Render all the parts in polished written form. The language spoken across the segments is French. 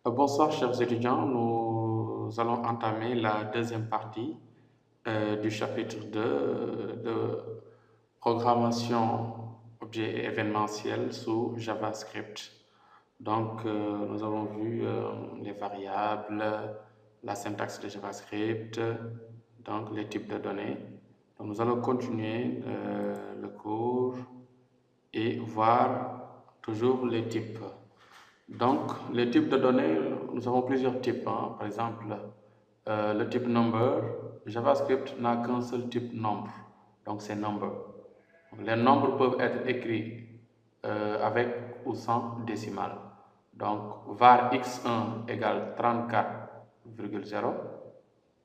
Bonsoir chers étudiants, nous allons entamer la deuxième partie du chapitre 2 de programmation objet et événementiel sous JavaScript. Donc nous avons vu les variables, la syntaxe de JavaScript, donc les types de données. Donc nous allons continuer le cours et voir toujours les types. Donc, les types de données, nous avons plusieurs types, hein. Par exemple, le type number, JavaScript n'a qu'un seul type nombre, donc c'est number. Donc, les nombres peuvent être écrits avec ou sans décimale. Donc, var x1 égale 34,0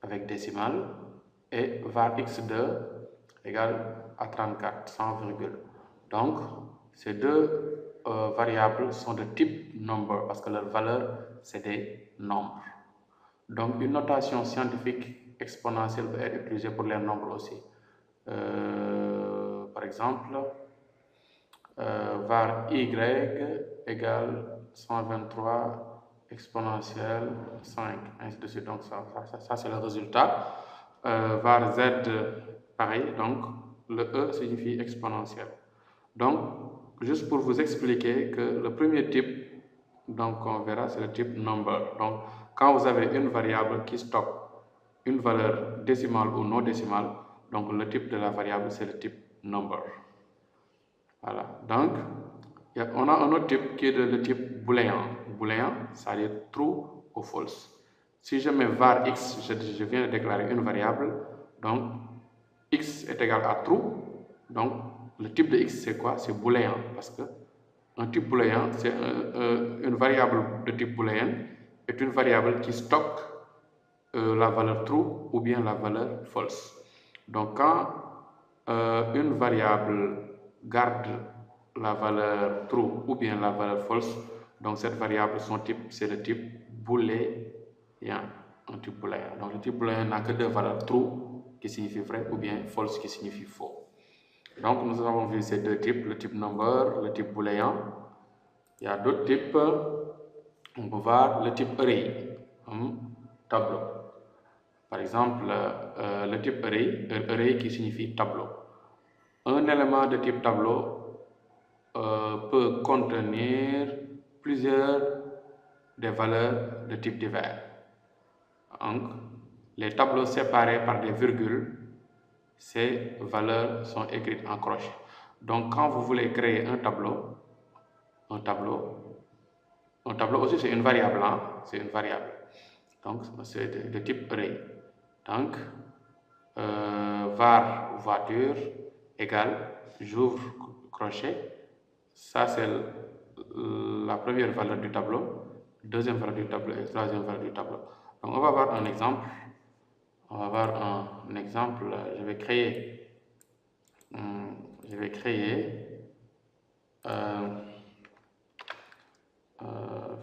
avec décimale et var x2 égale à 34 sans virgule. Donc, ces deux variables sont de type number parce que leur valeur, c'est des nombres. Donc, une notation scientifique exponentielle peut être utilisée pour les nombres aussi. Par exemple, var y égale 123 exponentielle 5, ainsi de suite. Donc, ça c'est le résultat. Var z, pareil, donc le e signifie exponentielle. Donc, juste pour vous expliquer que le premier type, donc on verra, c'est le type number. Donc, quand vous avez une variable qui stocke une valeur décimale ou non décimale, donc le type de la variable, c'est le type number. Voilà, donc on a un autre type qui est le type booléen. Booléen, ça veut dire true ou false. Si je mets var x, je viens de déclarer une variable, donc x est égal à true, donc le type de x c'est quoi? C'est booléen, parce que un type booléen, c'est une variable de type booléen est une variable qui stocke la valeur true ou bien la valeur false. Donc quand une variable garde la valeur true ou bien la valeur false, donc cette variable, son type, c'est le type booléen, un type booléen. Donc le type booléen n'a que deux valeurs, true qui signifie vrai ou bien false qui signifie faux. Donc nous avons vu ces deux types, le type number, le type booléen. Il y a d'autres types, on peut voir le type array, tableau. Par exemple, le type array qui signifie tableau. Un élément de type tableau peut contenir plusieurs des valeurs de type divers. Donc, les tableaux séparés par des virgules, ces valeurs sont écrites en crochet. Donc, quand vous voulez créer un tableau aussi c'est une variable, hein? C'est une variable. Donc, c'est de type array. Donc, var voiture égale, j'ouvre crochet, ça c'est la première valeur du tableau, deuxième valeur du tableau et troisième valeur du tableau. Donc on va voir un exemple. On va voir un exemple. Je vais créer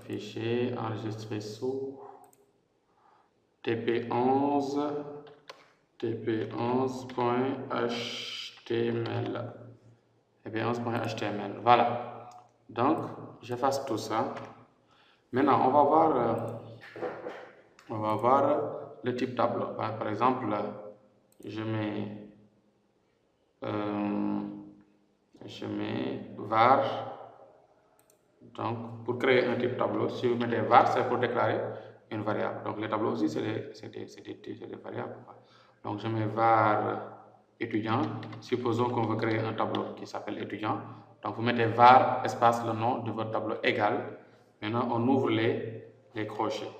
fichier enregistré sous tp11 tp11.html tp11.html. Voilà. Donc, j'efface tout ça. Maintenant, on va voir le type tableau. Par exemple, je mets var. Donc, pour créer un type tableau, si vous mettez var, c'est pour déclarer une variable. Donc, les tableaux aussi, c'est des variables. Donc, je mets var étudiant. Supposons qu'on veut créer un tableau qui s'appelle étudiant. Donc, vous mettez var espace le nom de votre tableau égal. Maintenant, on ouvre les crochets.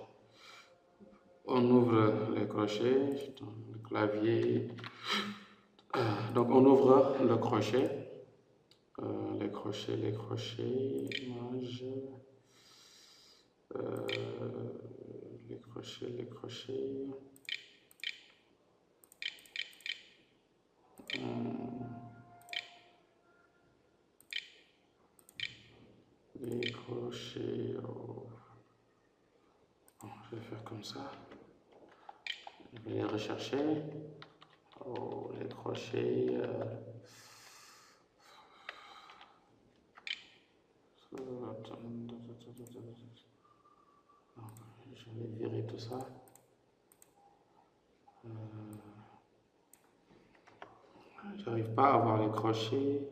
On ouvre les crochets, le clavier. Donc, on ouvre le crochet. Les crochets, image. Les crochets. Les crochets, oh. Bon, je vais faire comme ça. Je vais les rechercher. Oh, les crochets. vais virer tout ça. J'arrive pas à voir les crochets.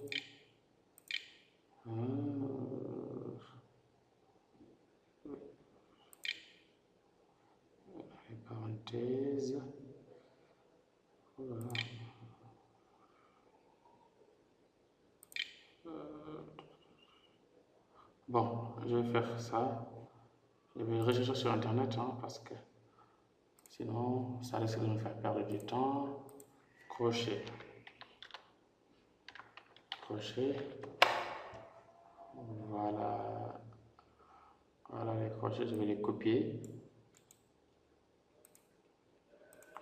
Les parenthèses. Voilà. Bon, je vais faire ça. Je vais rechercher sur internet parce que sinon ça risque de me faire perdre du temps. Crochet. Crochet. Voilà. Voilà les crochets, je vais les copier.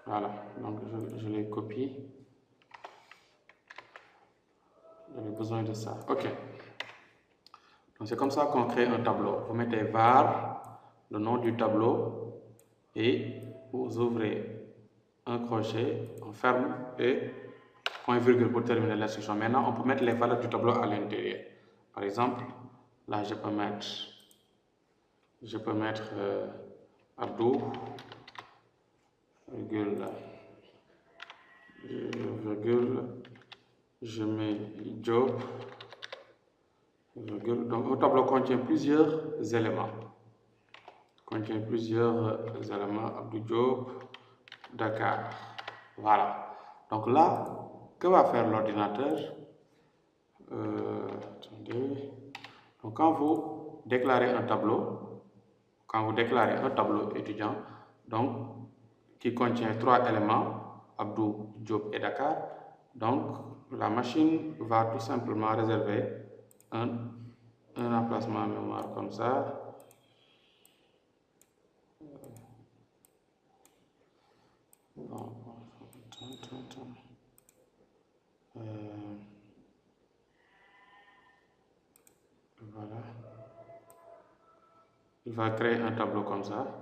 Voilà, donc je les copie. J'avais besoin de ça. Ok. Donc c'est comme ça qu'on crée un tableau. Vous mettez var, le nom du tableau, et vous ouvrez un crochet, on ferme et point virgule pour terminer l'instruction. Maintenant, on peut mettre les valeurs du tableau à l'intérieur. Par exemple, là je peux mettre Abdou, virgule, je mets Job, virgule. Donc un tableau contient plusieurs éléments. Abdou Job, Dakar. Voilà. Donc là, que va faire l'ordinateur? Attendez. Donc quand vous déclarez un tableau étudiant, donc qui contient 3 éléments, Abdou, Job et Dakar, donc la machine va tout simplement réserver un emplacement mémoire comme ça. Voilà. Il va créer un tableau comme ça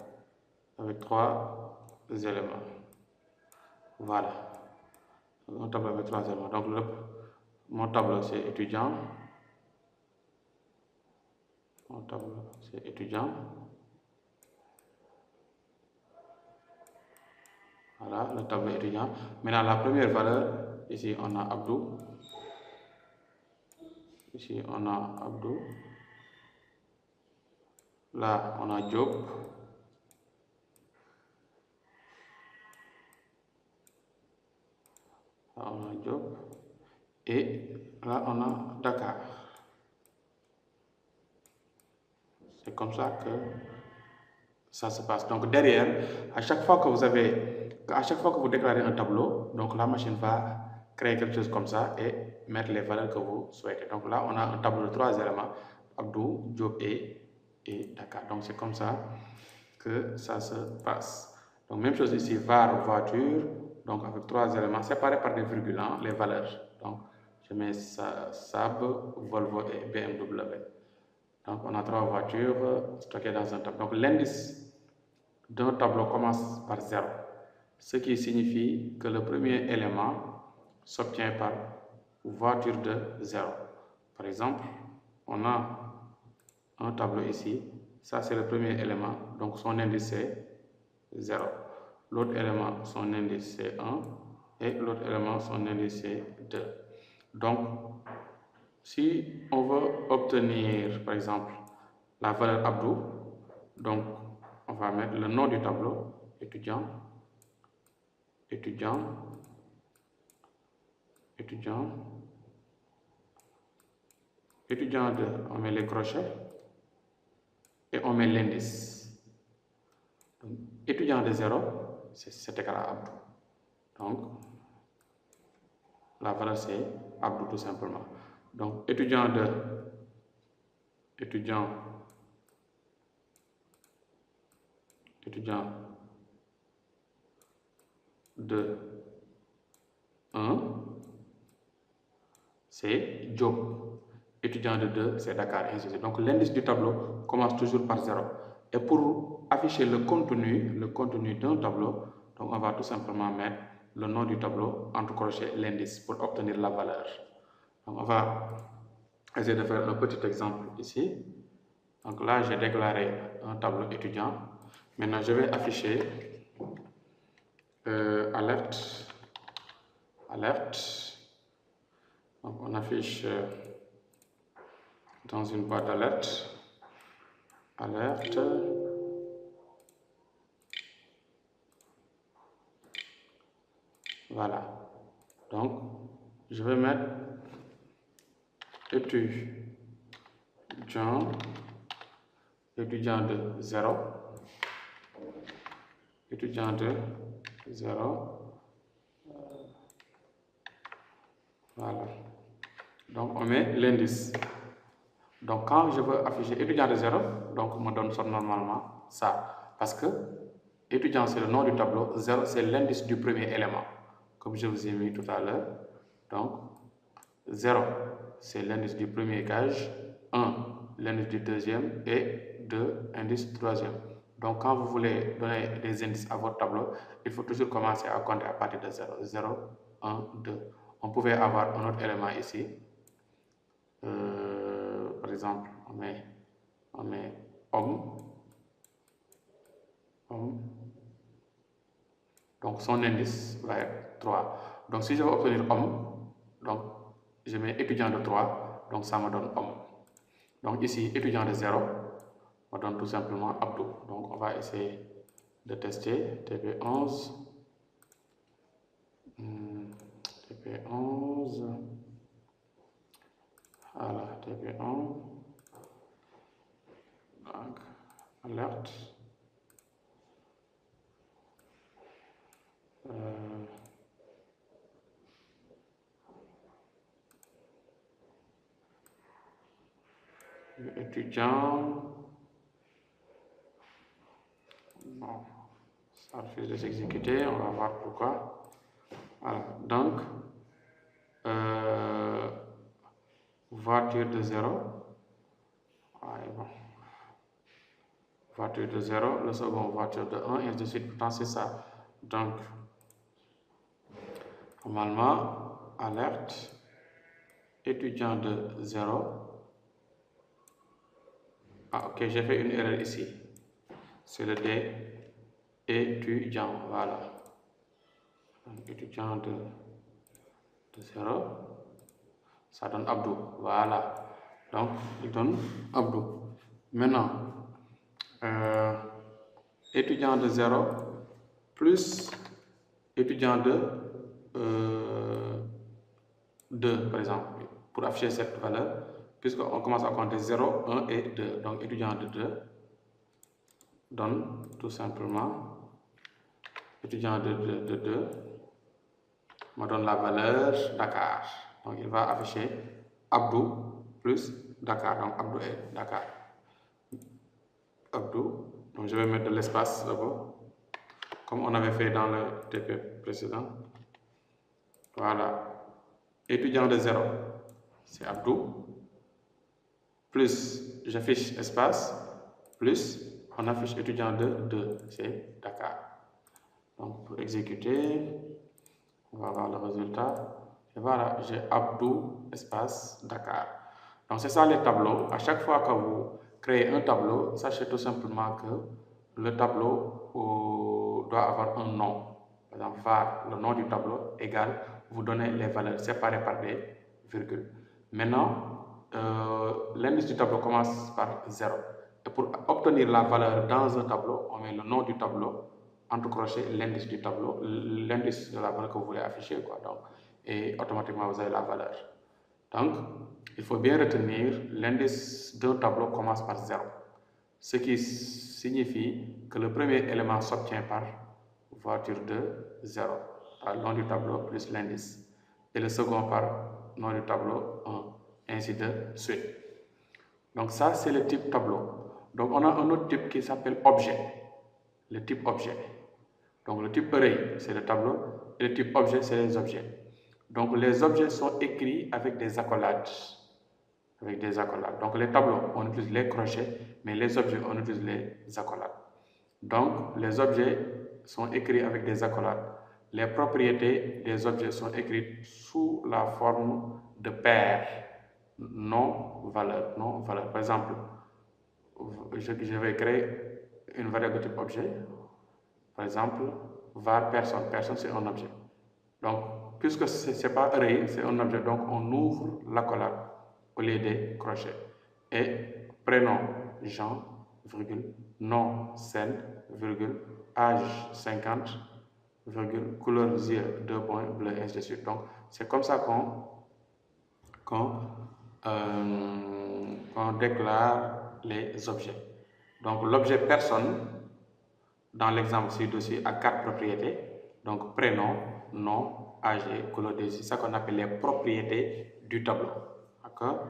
avec 3 éléments. Voilà. Un tableau avec 3 éléments. Donc mon tableau c'est étudiant. Mon tableau c'est étudiant. Voilà, le tableau étudiant. Maintenant, la première valeur, ici on a Abdou. Ici on a Abdou. Là on a Job. Là on a Job. Et là on a Dakar. C'est comme ça que ça se passe. Donc derrière, à chaque fois que vous déclarez un tableau, donc la machine va créer quelque chose comme ça et mettre les valeurs que vous souhaitez. Donc là, on a un tableau de 3 éléments, Abdou, Job et Dakar. Donc c'est comme ça que ça se passe. Donc même chose ici, var, voiture, donc avec 3 éléments séparés par des virgules, les valeurs. Donc je mets Saab, Volvo et BMW. Donc on a 3 voitures stockées dans un tableau. Donc l'indice d'un tableau commence par 0, ce qui signifie que le premier élément s'obtient par voiture de 0. Par exemple, on a un tableau ici, ça c'est le premier élément, donc son indice c'est 0. L'autre élément, son indice c'est 1, et l'autre élément, son indice c'est 2. Donc, si on veut obtenir, par exemple, la valeur Abdou, donc on va mettre le nom du tableau, étudiant, étudiant 2, on met les crochets et on met l'indice. Étudiant de 0, c'est égal à Abdou. Donc, la valeur c'est Abdou tout simplement. Donc, étudiant 1, c'est Job. Étudiant de 2, c'est Dakar, ainsi de suite. Donc l'indice du tableau commence toujours par 0. Et pour afficher le contenu d'un tableau, donc on va tout simplement mettre le nom du tableau entre crochets l'indice pour obtenir la valeur. Donc on va essayer de faire un petit exemple ici. Donc là, j'ai déclaré un tableau étudiant. Maintenant, je vais afficher alerte. Donc, on affiche dans une boîte d'alerte. Alerte. Voilà. Donc, je vais mettre étudiant de 0. Étudiant de 0. Voilà. Donc, on met l'indice. Donc, quand je veux afficher étudiant de 0, donc, on me donne ça normalement ça. Parce que étudiant, c'est le nom du tableau. 0, c'est l'indice du premier élément. Comme je vous ai mis tout à l'heure. Donc, 0, c'est l'indice du premier cage. 1, l'indice du deuxième. Et 2, indice du troisième. Donc, quand vous voulez donner des indices à votre tableau, il faut toujours commencer à compter à partir de 0. 0, 1, 2. On pouvait avoir un autre élément ici. Par exemple, on met homme. Donc, son indice va être 3. Donc, si je veux obtenir homme, donc, je mets étudiant de 3. Donc, ça me donne homme. Donc, ici, étudiant de 0, on donne tout simplement Abdou. Donc, on va essayer de tester TP11. TP11. Voilà, TP1. Donc, alerte. Étudiant. Bon, ça refuse de s'exécuter, on va voir pourquoi. Voilà, donc, voiture de 0. Ouais, bon. Voiture de 0, le second voiture de 1, et ainsi de suite. Pourtant, c'est ça. Donc, normalement, alerte, étudiant de 0. Ah, ok, j'ai fait une erreur ici. C'est le D, étudiant, voilà. Donc, étudiant de 0, ça donne Abdou, voilà. Donc, il donne Abdou. Maintenant, étudiant de 0 plus étudiant de 2, par exemple, pour afficher cette valeur, puisqu'on commence à compter 0, 1 et 2. Donc, étudiant de 2 donne tout simplement étudiant de 2 me donne la valeur Dakar. Donc, il va afficher Abdou plus Dakar. Donc, Abdou est Dakar. Abdou. Donc, je vais mettre de l'espace d'abord, comme on avait fait dans le TP précédent. Voilà. Étudiant de 0, c'est Abdou. Plus, j'affiche espace. Plus, on affiche étudiant de 2, c'est Dakar. Donc, pour exécuter, on va voir le résultat. Et voilà, j'ai Abdou, espace, Dakar. Donc, c'est ça les tableaux. À chaque fois que vous créez un tableau, sachez tout simplement que le tableau doit avoir un nom. Par exemple, var, le nom du tableau, égal, vous donnez les valeurs séparées par des virgules. Maintenant, l'indice du tableau commence par 0. Et pour obtenir la valeur dans un tableau, on met le nom du tableau, entre crochets l'indice du tableau, l'indice de la valeur que vous voulez afficher, quoi. Donc, et automatiquement, vous avez la valeur. Donc, il faut bien retenir l'indice d'un tableau commence par 0. Ce qui signifie que le premier élément s'obtient par voiture de 0, par le nom du tableau plus l'indice. Et le second par nom du tableau 1, ainsi de suite. Donc ça, c'est le type tableau. Donc on a un autre type qui s'appelle objet. Le type objet. Donc le type array, c'est le tableau. Et le type objet, c'est les objets. Donc les objets sont écrits avec des accolades. Donc les tableaux, on utilise les crochets, mais les objets, on utilise les accolades. Donc les objets sont écrits avec des accolades. Les propriétés des objets sont écrites sous la forme de paires, non valeur. Par exemple, je vais créer une variable de type objet. Par exemple, var personne. Personne, c'est un objet. Donc, puisque ce n'est pas array, c'est un objet, donc on ouvre l'accolade au lieu des crochets. Et prénom Jean, virgule, nom Sen, virgule, âge 50, virgule, couleur des yeux, 2 points, bleu, ainsi de suite. Donc, c'est comme ça qu'on déclare les objets. Donc, l'objet personne, dans l'exemple ci-dessus, a 4 propriétés. Donc, prénom, nom, âge et couleur des yeux. C'est ça qu'on appelle les propriétés du tableau. D'accord?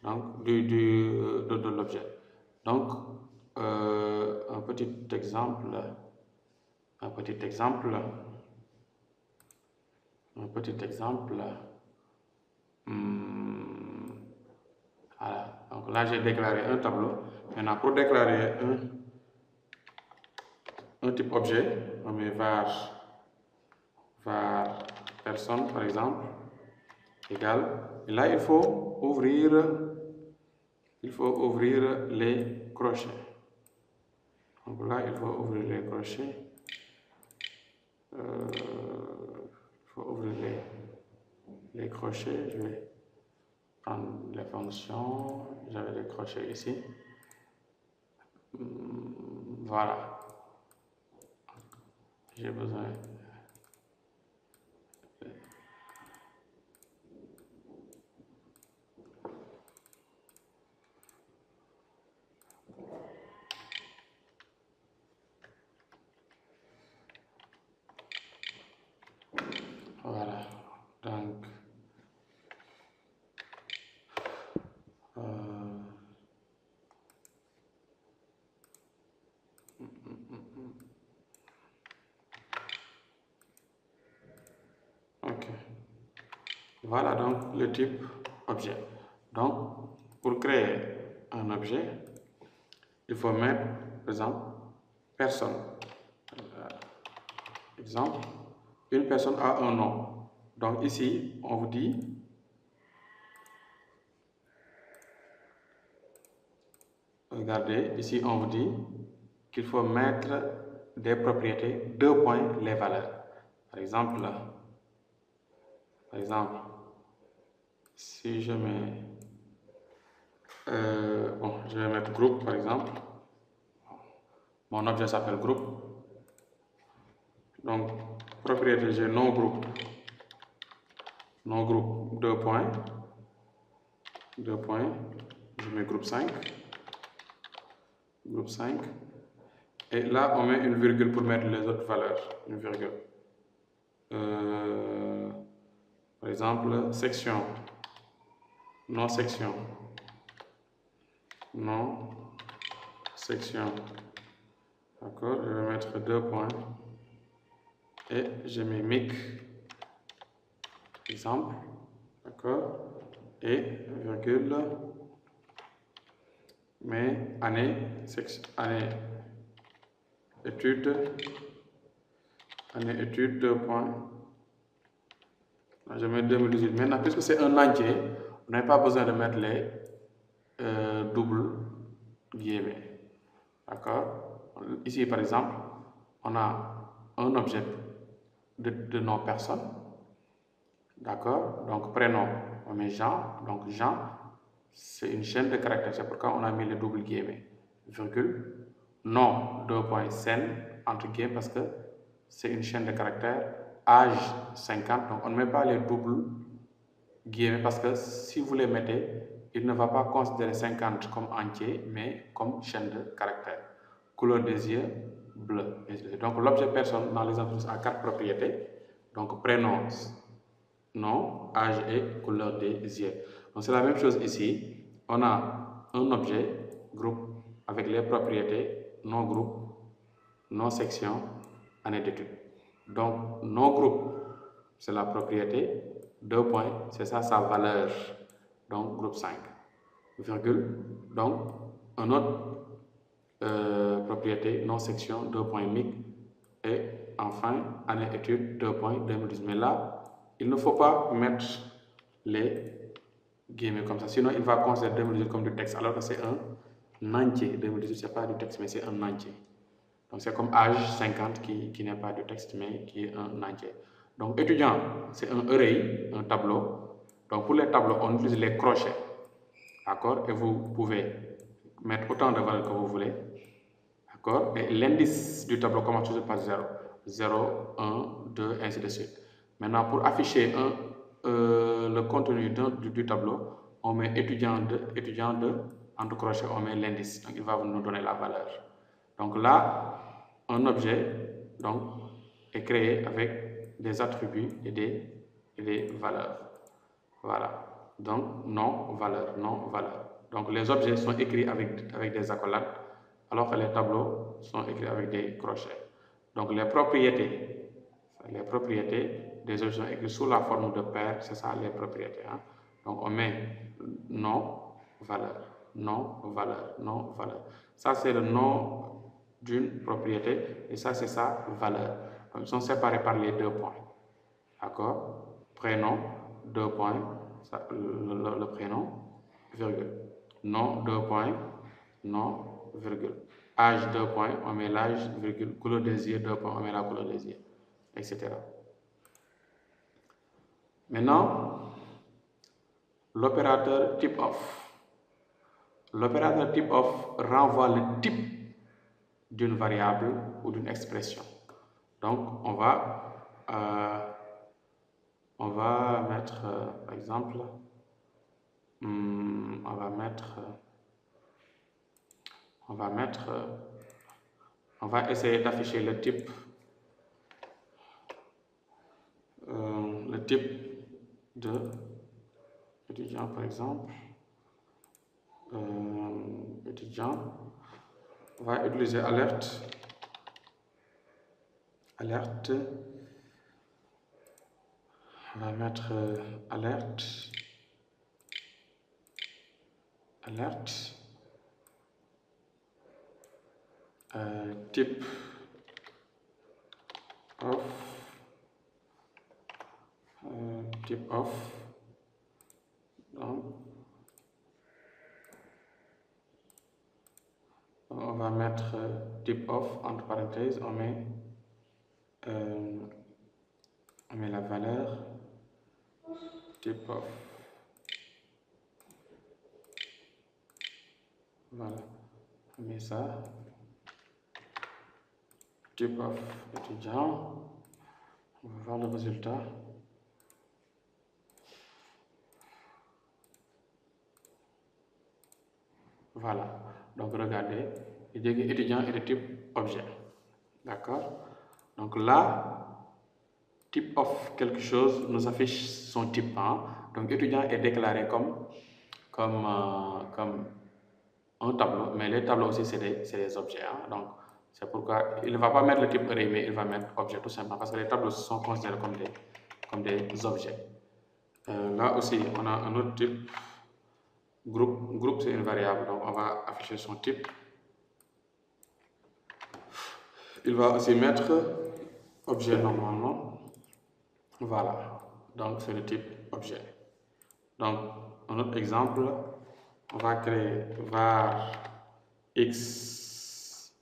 Donc, de l'objet. Donc, un petit exemple. Voilà. Donc là, j'ai déclaré un tableau. Maintenant, pour déclarer un type objet, on met var personne, par exemple, égal. Et là, il faut ouvrir les crochets. Donc là, il faut ouvrir les crochets. Il faut ouvrir les crochets. Je vais prendre les fonctions. J'avais les crochets ici. Voilà. J'ai besoin. Voilà. Donc, ok. Voilà donc le type objet. Donc, pour créer un objet, il faut mettre, par exemple, personne. Exemple, une personne a un nom. Donc ici, on vous dit regardez, ici on vous dit qu'il faut mettre des propriétés, 2 points, les valeurs. Par exemple, si je mets, je vais mettre groupe par exemple. Mon objet s'appelle groupe. Donc, propriété, j'ai non groupe. Non groupe, 2 points. 2 points. Je mets groupe 5. Groupe 5. Et là, on met une virgule pour mettre les autres valeurs. Une virgule. Par exemple, section. Non section. Non section. D'accord, je vais mettre 2 points. Et je mets mic. Exemple. D'accord. Et virgule. Mais année, étude, 2 points. Je mets 2018. Maintenant, puisque c'est un entier, on n'a pas besoin de mettre les doubles guillemets. D'accord? Ici, par exemple, on a un objet de nom personne. D'accord? Donc, prénom, on met Jean. Donc, Jean, c'est une chaîne de caractères. C'est pourquoi on a mis les doubles guillemets. Virgule. Nom, 2 points, Sen, entre guillemets, parce que c'est une chaîne de caractères. Âge, 50. Donc, on ne met pas les doubles guillemets parce que si vous les mettez, il ne va pas considérer 50 comme entier, mais comme chaîne de caractères. Couleur des yeux, bleu. Donc, l'objet personne, dans l'exemple, a 4 propriétés. Donc, prénom, nom, âge et couleur des yeux. Donc, c'est la même chose ici. On a un objet, groupe, avec les propriétés, non groupe, non section, année d'étude. Donc, non groupe, c'est la propriété, 2 points, c'est ça sa valeur. Donc, groupe 5. Virgule, donc, un autre propriété, non section, 2 points mic. Et enfin, année étude, 2 points, 2010. Mais là, il ne faut pas mettre les guillemets comme ça, sinon il va considérer 2018 comme du texte, alors que c'est un entier. 2018, ce n'est pas du texte, mais c'est un entier. Donc c'est comme âge 50 qui n'est pas du texte mais qui est un entier. Donc étudiant, c'est un array, un tableau. Donc pour les tableaux, on utilise les crochets. D'accord? Et vous pouvez mettre autant de valeurs que vous voulez. D'accord? Et l'indice du tableau commence toujours par 0. 0, 1, 2, ainsi de suite. Maintenant, pour afficher le contenu du tableau, on met étudiant 2, entre crochets, on met l'indice. Donc il va nous donner la valeur. Donc là, un objet donc, est créé avec des attributs et des valeurs. Voilà. Donc, nom, valeur, nom, valeur. Donc, les objets sont écrits avec des accolades, alors que les tableaux sont écrits avec des crochets. Donc, les propriétés des objets sont écrites sous la forme de paires, c'est ça les propriétés. Hein? Donc, on met nom, valeur, nom, valeur, nom, valeur. Ça, c'est le nom d'une propriété et ça, c'est sa valeur. Donc, ils sont séparés par les 2 points. D'accord? Prénom, 2 points, ça, le prénom, virgule. Nom, 2 points, nom, virgule. Âge, 2 points, on met l'âge, virgule. Couleur des yeux, 2 points, on met la couleur des yeux, etc. Maintenant, l'opérateur type-of. L'opérateur type-of renvoie le type d'une variable ou d'une expression. Donc, on va mettre, par exemple, on va essayer d'afficher le type de étudiant, par exemple. Étudiant, on va utiliser alerte, on va mettre alerte, type of, donc on va mettre type of entre parenthèses, on met la valeur type of. Voilà, on met ça. Type of étudiant. On va voir le résultat. Voilà. Donc regardez, il dit que étudiant est de type objet. D'accord? Donc là, type of quelque chose nous affiche son type. Hein? Donc étudiant est déclaré comme un tableau, mais les tableaux aussi c'est des objets. Hein? Donc c'est pourquoi il ne va pas mettre le type array, mais il va mettre objet tout simplement parce que les tableaux sont considérés comme des objets. Là aussi, on a un autre type. Groupe c'est une variable, donc on va afficher son type. Il va aussi mettre objet normalement. Voilà, donc c'est le type objet. Donc, un autre exemple, on va créer var x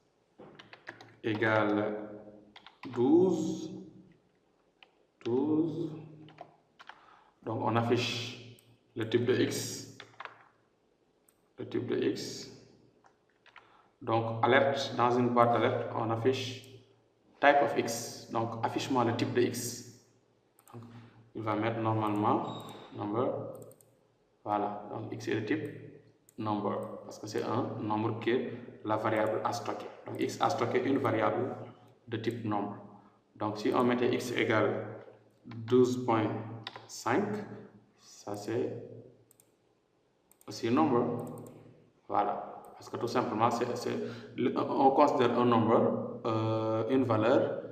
égale 12. Donc, on affiche le type de x. Donc, alerte, dans une boîte d'alerte, on affiche type of x. Donc, affiche-moi le type de x. Donc, il va mettre normalement number. Voilà, donc x est le type number parce que c'est un nombre que la variable a stocké. Donc, x a stocké une variable de type nombre. Donc, si on mettait x égale 12.5, ça c'est aussi number. Voilà. Parce que tout simplement, on considère un nombre, une valeur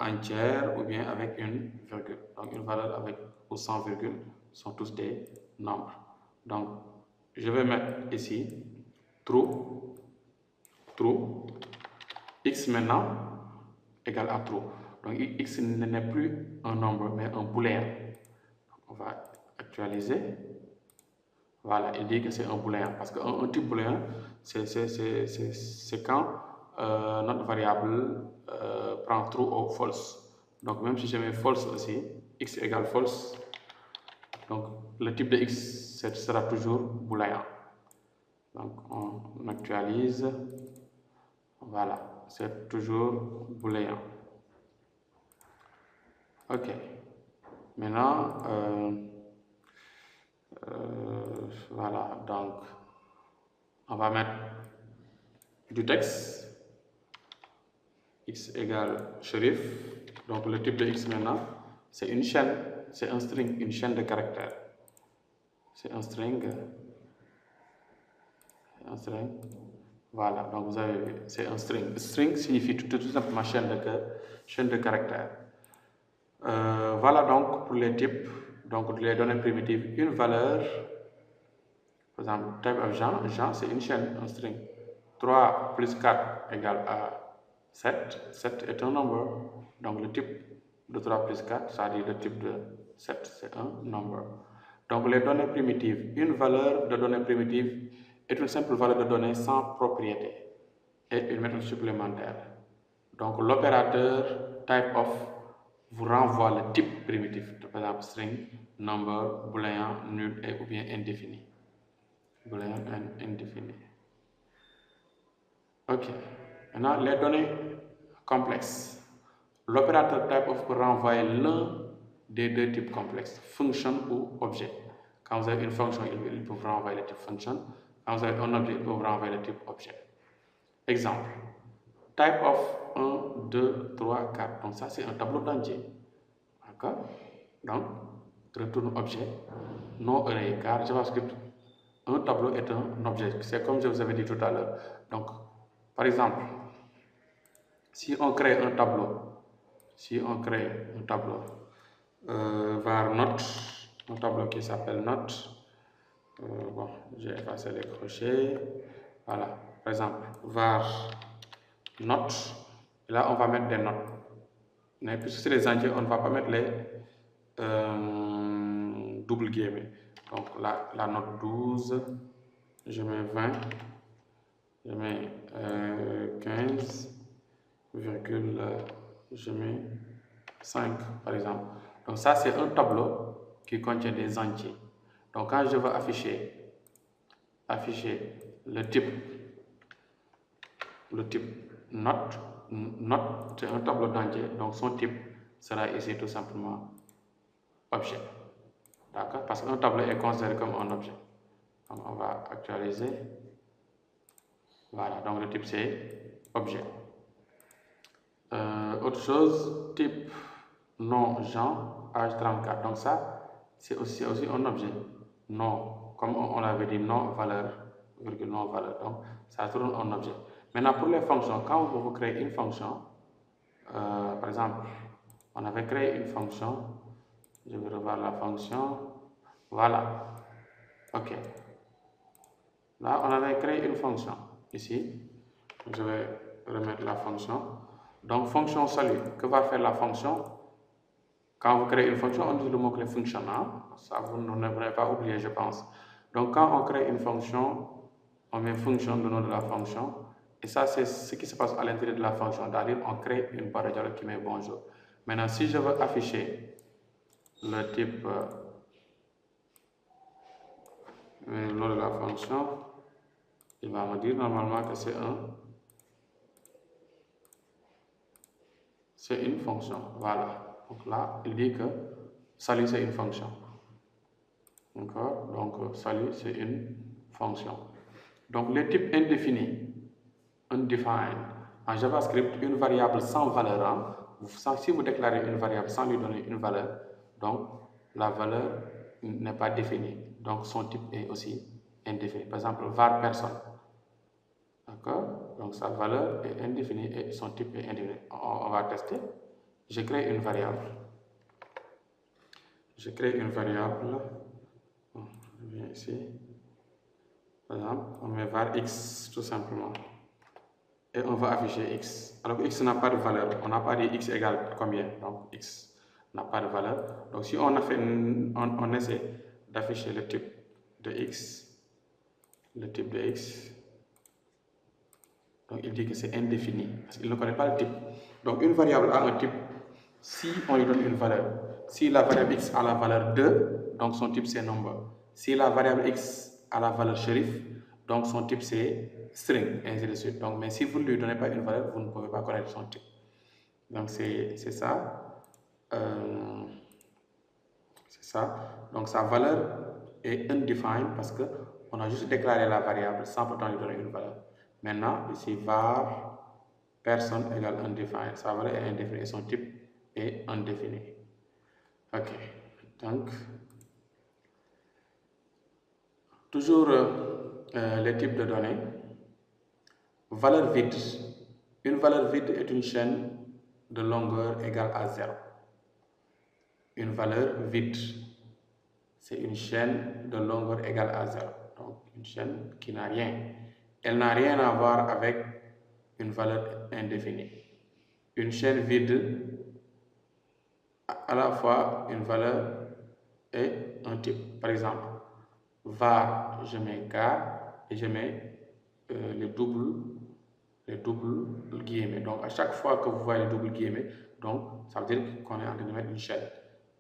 entière ou bien avec une virgule. Donc une valeur avec ou sans virgule sont tous des nombres. Donc je vais mettre ici true, x maintenant égale à true. Donc x n'est plus un nombre mais un booléen. On va actualiser. Voilà, il dit que c'est un booléen parce qu'un type booléen, c'est quand notre variable prend true ou false. Donc même si je mets false aussi, x égale false, donc le type de x sera toujours booléen. Donc on actualise, voilà, c'est toujours booléen. Ok, maintenant voilà, donc on va mettre du texte, x égale Chérif. Donc le type de x maintenant, c'est une chaîne, c'est un string, une chaîne de caractères. C'est un string, voilà, donc vous avez vu, c'est un string. String signifie tout simplement chaîne de caractères. Voilà donc pour les types, donc les données primitives, une valeur, par exemple, type of Jean c'est une chaîne, un string. 3 plus 4 égale à 7, 7 est un nombre, donc le type de 3 plus 4, c'est-à-dire le type de 7, c'est un nombre. Donc les données primitives, une valeur de données primitive est une simple valeur de données sans propriété et une méthode supplémentaire. Donc l'opérateur type of vous renvoie le type primitif, par exemple string, number, booléen, nul et ou bien indéfini. Booléen indéfini. Ok. Maintenant, les données complexes. L'opérateur type of peut renvoyer l'un des deux types complexes, function ou objet. Quand vous avez une fonction, il peut vous renvoyer le type function. Quand vous avez un objet, il peut vous renvoyer le type objet. Exemple. Type of 1, 2, 3, 4. Donc ça, c'est un tableau d'entier. D'accord? Donc, retourne objet, non array, car JavaScript, un tableau est un objet. C'est comme je vous avais dit tout à l'heure. Donc, par exemple, si on crée un tableau, var note, un tableau qui s'appelle note, bon, j'ai effacé les crochets, voilà, par exemple, var note, et là on va mettre des notes, mais puisque c'est des entiers, on ne va pas mettre les double guillemets. Donc la note 12, je mets 20, je mets 15, virgule, je mets 5 par exemple. Donc ça c'est un tableau qui contient des entiers. Donc quand je veux afficher le type note c'est un tableau d'entiers, donc son type sera ici tout simplement objet. D'accord? Parce qu'un tableau est considéré comme un objet. Donc on va actualiser. Voilà, donc le type c'est objet. Autre chose, type nom Jean, âge 34. Donc ça, c'est aussi un objet. Nom, comme on l'avait dit, nom valeur, virgule nom valeur. Donc ça tourne un objet. Maintenant pour les fonctions, quand vous créez une fonction, par exemple, on avait créé une fonction, je vais revoir la fonction, voilà, ok. Là, on avait créé une fonction, ici, je vais remettre la fonction. Donc, fonction salut, que va faire la fonction? Quand vous créez une fonction, on dit le mot-clé fonctionnant, ça vous n'avez pas oublié, je pense. Donc, quand on crée une fonction, on met fonction, le nom de la fonction, et ça, c'est ce qui se passe à l'intérieur de la fonction, c'est-à-dire on crée une barre de dialogue qui met bonjour. Maintenant, si je veux afficher le type, le nom de la fonction, il va me dire normalement que c'est une fonction, voilà. Donc là, il dit que salut c'est une fonction. D'accord? Donc salut c'est une fonction. Donc les types indéfinis, undefined, en JavaScript, une variable sans valeur, si vous déclarez une variable sans lui donner une valeur, donc la valeur n'est pas définie. Donc son type est aussi indéfini. Par exemple, var personne. D'accord? Donc sa valeur est indéfinie et son type est indéfini. On va tester. Je crée une variable. Je viens ici. Par exemple, on met var x tout simplement. Et on va afficher x. Alors x n'a pas de valeur. On n'a pas dit x égale combien. Donc x n'a pas de valeur. Donc si on essaie d'afficher le type de x, Donc il dit que c'est indéfini parce qu'il ne connaît pas le type. Donc une variable a un type si on lui donne une valeur. Si la variable x a la valeur 2, donc son type c'est number. Si la variable x a la valeur shérif, donc son type c'est string, ainsi de suite. Donc, mais si vous ne lui donnez pas une valeur, vous ne pouvez pas connaître son type. Donc c'est ça. C'est ça. Donc sa valeur est undefined parce qu'on a juste déclaré la variable sans pourtant lui donner une valeur. Maintenant, ici, var person égale undefined. Sa valeur est indéfinie et son type est indéfini. Ok. Donc, toujours les types de données. Valeur vide. Une valeur vide est une chaîne de longueur égale à 0. Une valeur vide, c'est une chaîne de longueur égale à 0. Donc, une chaîne qui n'a rien. Elle n'a rien à voir avec une valeur indéfinie. Une chaîne vide, à la fois une valeur et un type. Par exemple, var, je mets car et je mets les doubles guillemets. Donc, à chaque fois que vous voyez les doubles guillemets, donc, ça veut dire qu'on est en train de mettre une chaîne.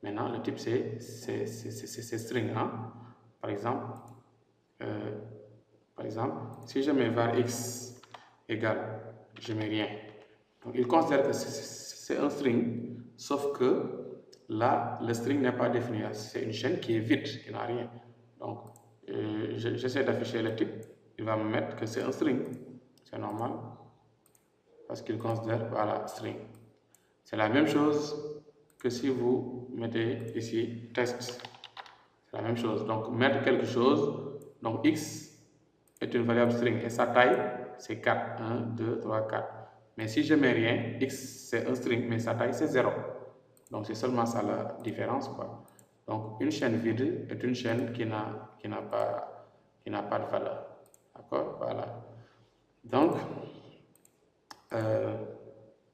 Maintenant, le type, c'est string. Hein? Par exemple, si je mets var x égale, je mets rien. Donc, il considère que c'est un string, sauf que là, le string n'est pas défini. C'est une chaîne qui est vide, qui n'a rien. Donc, j'essaie d'afficher le type. Il va me mettre que c'est un string. C'est normal. Parce qu'il considère, voilà, string. C'est la même chose que si vous mettez ici test. C'est la même chose. Donc, mettre quelque chose, donc x est une variable string et sa taille, c'est 4. 1, 2, 3, 4. Mais si je mets rien, x c'est un string, mais sa taille c'est 0. Donc, c'est seulement ça la différence, quoi. Donc, une chaîne vide est une chaîne qui n'a pas de valeur. D'accord? Voilà. Donc,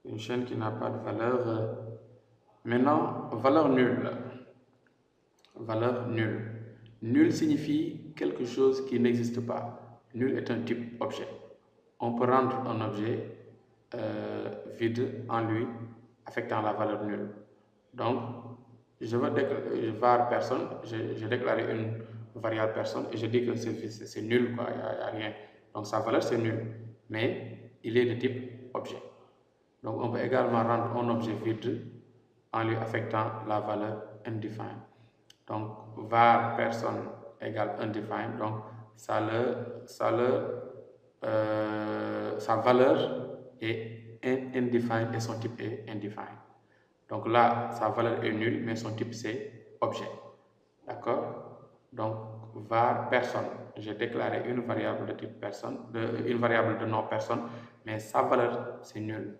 une chaîne qui n'a pas de valeur. Maintenant, valeur nulle. Valeur nulle. Nul signifie quelque chose qui n'existe pas. Nul est un type objet. On peut rendre un objet vide en lui affectant la valeur nulle. Donc, je veux déclarer var personne, j'ai déclaré une variable personne et je dis que c'est nul, quoi, il n'y a rien. Donc, sa valeur c'est nul, mais il est de type objet. Donc, on peut également rendre un objet vide en lui affectant la valeur undefined. Donc, var personne égale undefined. Donc, sa valeur est undefined et son type est undefined. Donc là, sa valeur est nulle, mais son type c'est objet. D'accord? Donc, var personne. J'ai déclaré une variable de type personne, une variable de nom personne, mais sa valeur c'est nul.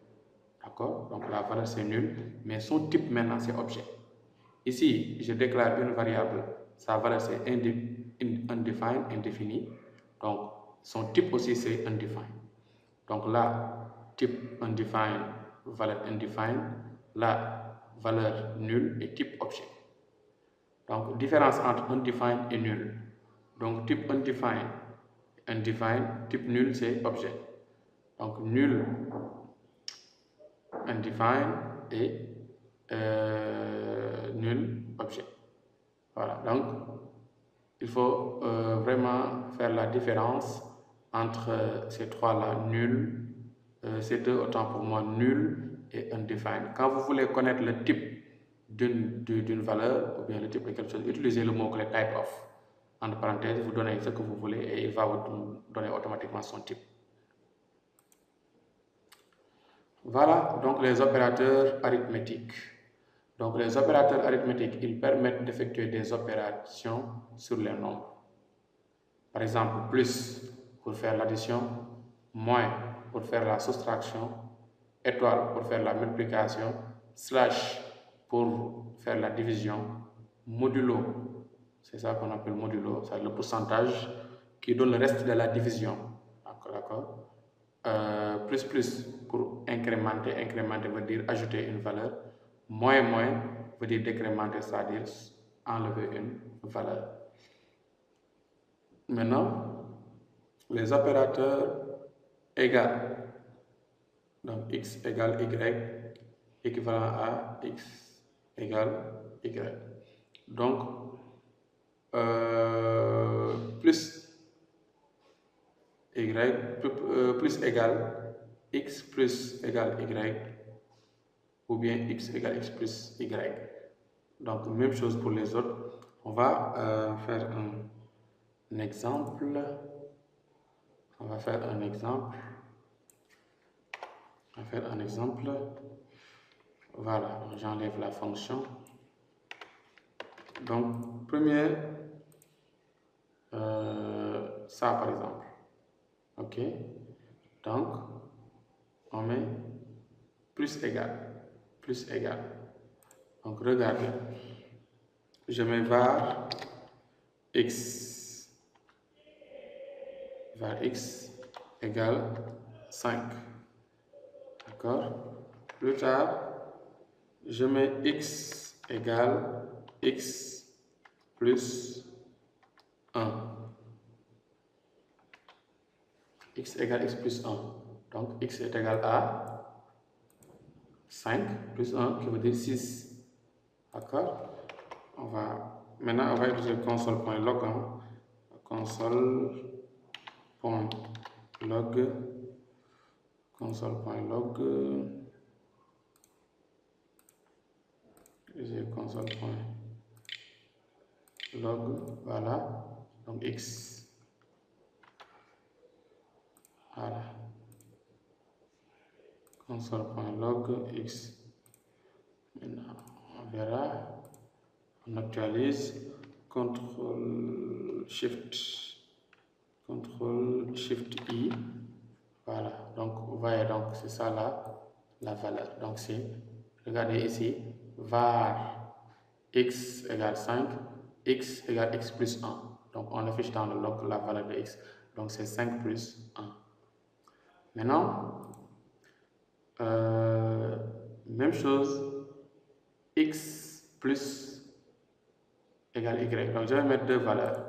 D'accord? Donc la valeur c'est nul, mais son type maintenant c'est objet. Ici, je déclare une variable, sa valeur c'est undefined, indéfini. Donc son type aussi c'est undefined. Donc là, type undefined, valeur undefined. Là, valeur nulle et type objet. Donc, différence entre undefined et nul. Donc, type undefined, type nul, c'est objet. Donc, nul, undefined et nul, objet. Voilà. Donc, il faut vraiment faire la différence entre ces trois-là, nul, ces deux, autant pour moi, nul et undefined. Quand vous voulez connaître le type d'une valeur ou bien le type de quelque chose, utilisez le mot-clé type of. Entre parenthèses, vous donnez ce que vous voulez et il va vous donner automatiquement son type. Voilà donc les opérateurs arithmétiques. Donc les opérateurs arithmétiques, ils permettent d'effectuer des opérations sur les nombres. Par exemple, plus pour faire l'addition, moins pour faire la soustraction, étoile pour faire la multiplication, slash pour faire la division, modulo, c'est ça qu'on appelle modulo, c'est le pourcentage qui donne le reste de la division. D'accord? Plus pour incrémenter, incrémenter veut dire ajouter une valeur, moins veut dire décrémenter, c'est-à-dire enlever une valeur. Maintenant, les opérateurs égal. Donc x égale y, équivalent à x égale y. Donc, plus y plus égal x plus égal y, ou bien x égale x plus y. Donc, même chose pour les autres. On va faire un exemple. On va faire un exemple. On va faire un exemple. Voilà, j'enlève la fonction. Donc, premier, ça par exemple. Ok. Donc, on met plus égal. Plus égal. Donc, regardez. Je mets var x. Var x égale 5. D'accord? Plus tard, je mets x égale x plus 1. X égale x plus 1. Donc, x est égal à 5 plus 1 qui veut dire 6. D'accord? Maintenant, on va utiliser console.log. Console.log. Console.log. Console.log. Voilà. Donc, x. Voilà. Console.log x. Maintenant, on verra. On actualise. Ctrl-Shift I. Voilà. Donc, vous voyez, donc c'est ça la valeur. Donc, c'est, regardez ici, var x égale 5, x égale x plus 1. Donc, on affiche dans le log la valeur de x. Donc, c'est 5 plus 1. Maintenant, même chose, x plus égale y. Donc, je vais mettre deux valeurs.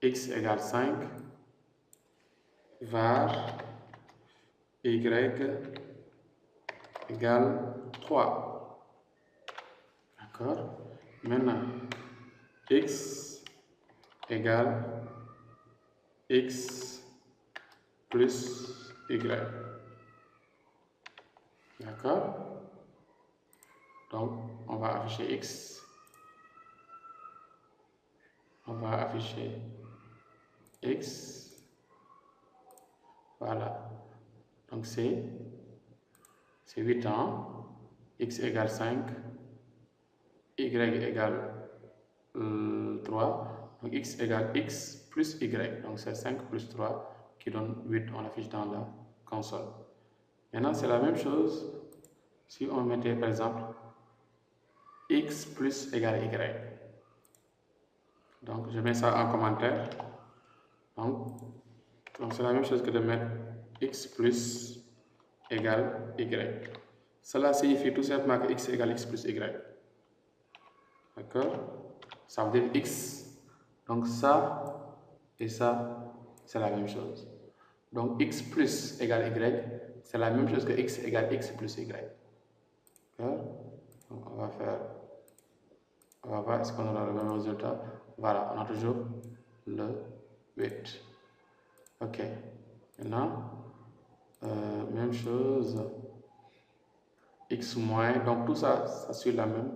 X égale 5, var y égale 3. D'accord? Maintenant, x égale x plus y. D'accord? Donc, on va afficher x. On va afficher x. Voilà. Donc, c'est 8 ans. X égale 5. Y égale 3. Donc, x égale x plus y. Donc, c'est 5 plus 3 qui donne 8. On affiche dans la console. Maintenant, c'est la même chose si on mettait par exemple x plus égale y. Donc, je mets ça en commentaire. Donc c'est la même chose que de mettre x plus égale y. Cela signifie tout simplement que x égale x plus y. D'accord? Ça veut dire x. Donc, ça et ça, c'est la même chose. Donc, x plus égale y, c'est la même chose que x égale x plus y. D'accord? Donc, on va voir est-ce qu'on aura le même résultat. Voilà, on a toujours le 8. Ok. Maintenant, même chose. X moins. Donc, tout ça, ça suit la même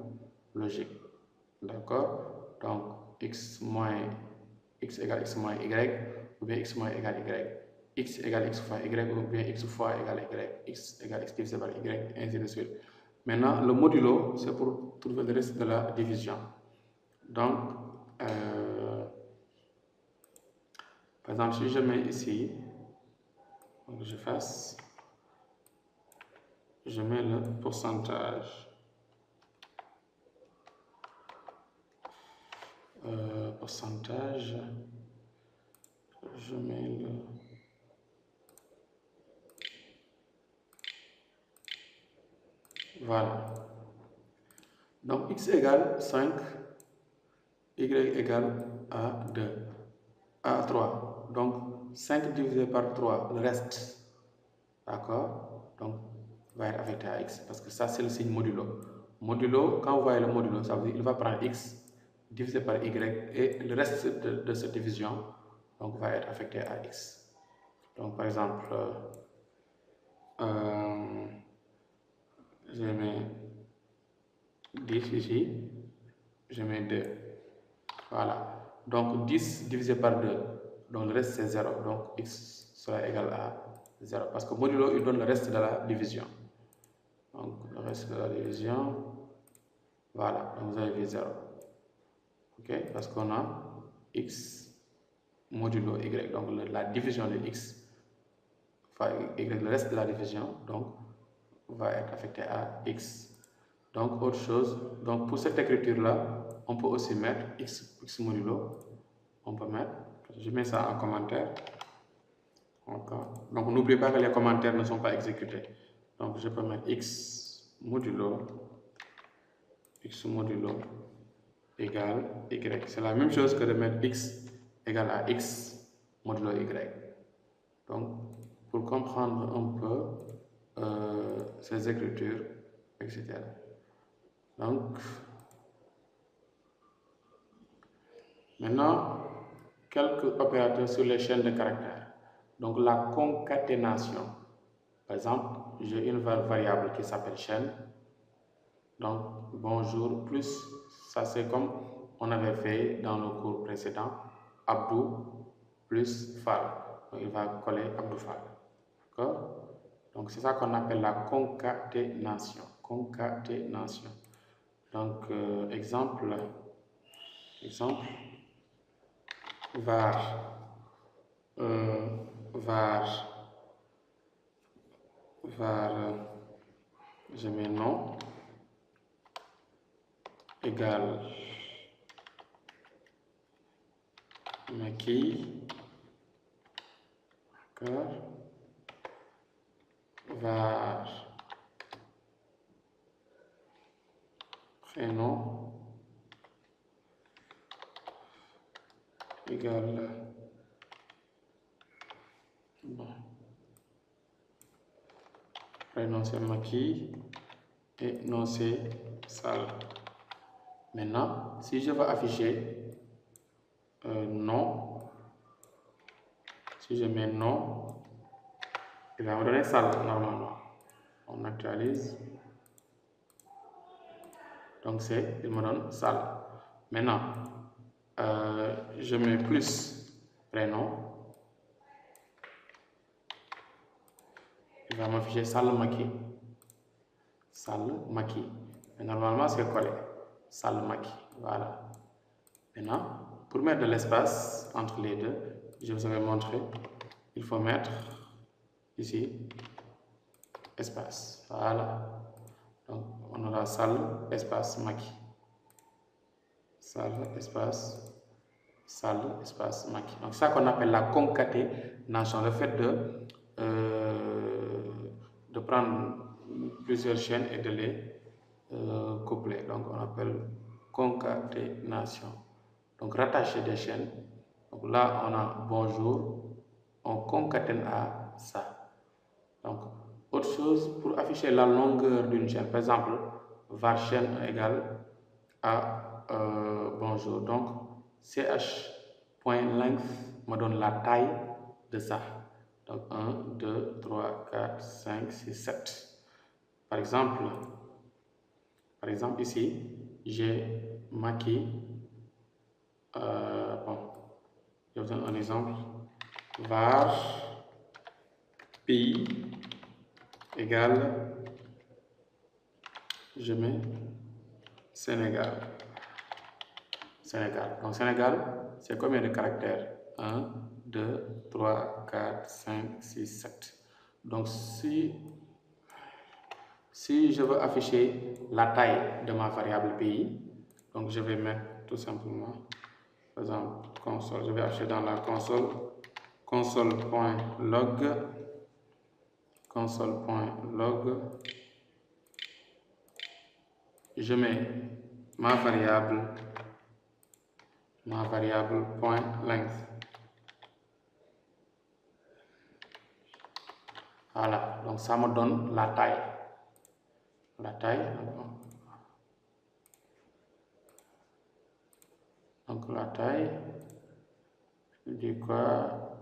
logique. D'accord? Donc, x égale x moins y, ou bien x moins égale y. X égale x fois y, ou bien x fois égale y. X égale x divisé par y, ainsi de suite. Maintenant, le modulo, c'est pour trouver le reste de la division. Donc, par exemple, si je mets ici, donc je mets le pourcentage. Pourcentage, je mets le voilà. Donc x égale 5, y égale à 2, à 3. Donc 5 divisé par 3, le reste. D'accord? donc va être affecté à x, parce que ça c'est le signe modulo. Modulo, quand vous voyez le modulo, ça veut dire qu'il va prendre x divisé par y et le reste de cette division donc va être affecté à x. Donc par exemple, je mets 10 ici, je mets 2. Voilà. Donc 10 divisé par 2, donc le reste c'est 0. Donc x sera égal à 0. Parce que modulo, il donne le reste de la division. Donc le reste de la division, voilà. Donc vous avez vu 0. Ok? Parce qu'on a x modulo y. Donc la division de x, enfin y, le reste de la division, donc va être affecté à x. Donc autre chose, donc pour cette écriture là, on peut aussi mettre x modulo, on peut mettre, je mets ça en commentaire. Encore. Donc n'oubliez pas que les commentaires ne sont pas exécutés. Donc je peux mettre x modulo égale y. C'est la même chose que de mettre x égale à x modulo y. Donc pour comprendre un peu ces écritures, etc. Donc maintenant, quelques opérateurs sur les chaînes de caractères. Donc la concaténation. Par exemple, j'ai une variable qui s'appelle chaîne. Donc bonjour plus, ça c'est comme on avait fait dans le cours précédent, Abdou plus Fall. Donc il va coller Abdou Fall. D'accord? Donc c'est ça qu'on appelle la concaténation. Concaténation. Donc exemple var je mets nom égale Maki, d'accord, var prénom égale bon, prénom c'est Maki et nom c'est Sal. Maintenant, si je veux afficher nom, si je mets nom, il va me donner Sal normalement. On actualise. Donc il me donne Sal. Maintenant, je mets plus prénom. Il va m'afficher Sal Maki. Sal Maki. Et normalement, c'est collé. Sal Maki. Voilà. Maintenant, pour mettre de l'espace entre les deux, je vous avais montré, il faut mettre ici espace. Voilà. Donc, on aura Sal espace Maki. Sal espace Maki. Donc, c'est ça qu'on appelle la concaténation, le fait de prendre plusieurs chaînes et de les coupler. Donc, on appelle concaténation. Donc, rattacher des chaînes. Donc, là, on a bonjour, on concatène à ça. Donc, autre chose, pour afficher la longueur d'une chaîne, par exemple, var chaîne égale à bonjour. Donc, ch.length me donne la taille de ça. Donc 1, 2, 3, 4, 5, 6, 7. Par exemple ici, j'ai Maki. Bon, je vous donne un exemple. Var pays égale, je mets Sénégal. Donc Sénégal, c'est combien de caractères? 1, 2, 3, 4, 5, 6, 7. Donc si je veux afficher la taille de ma variable pays, donc je vais mettre tout simplement, par exemple, console. Je vais afficher dans la console, console.log, je mets ma variable point length. Voilà, donc ça me donne la taille. La taille, donc la taille, je dis quoi?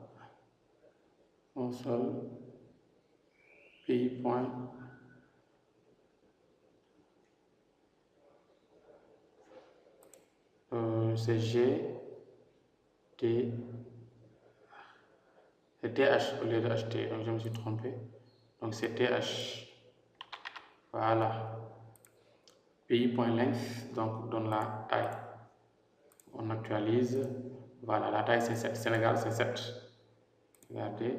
Un seul pays point c'est G T, c'est TH au lieu de HT, donc je me suis trompé, donc c'est TH. Voilà, pays.length donc donne la taille. On actualise, voilà, la taille c'est 7, Sénégal c'est 7. Regardez,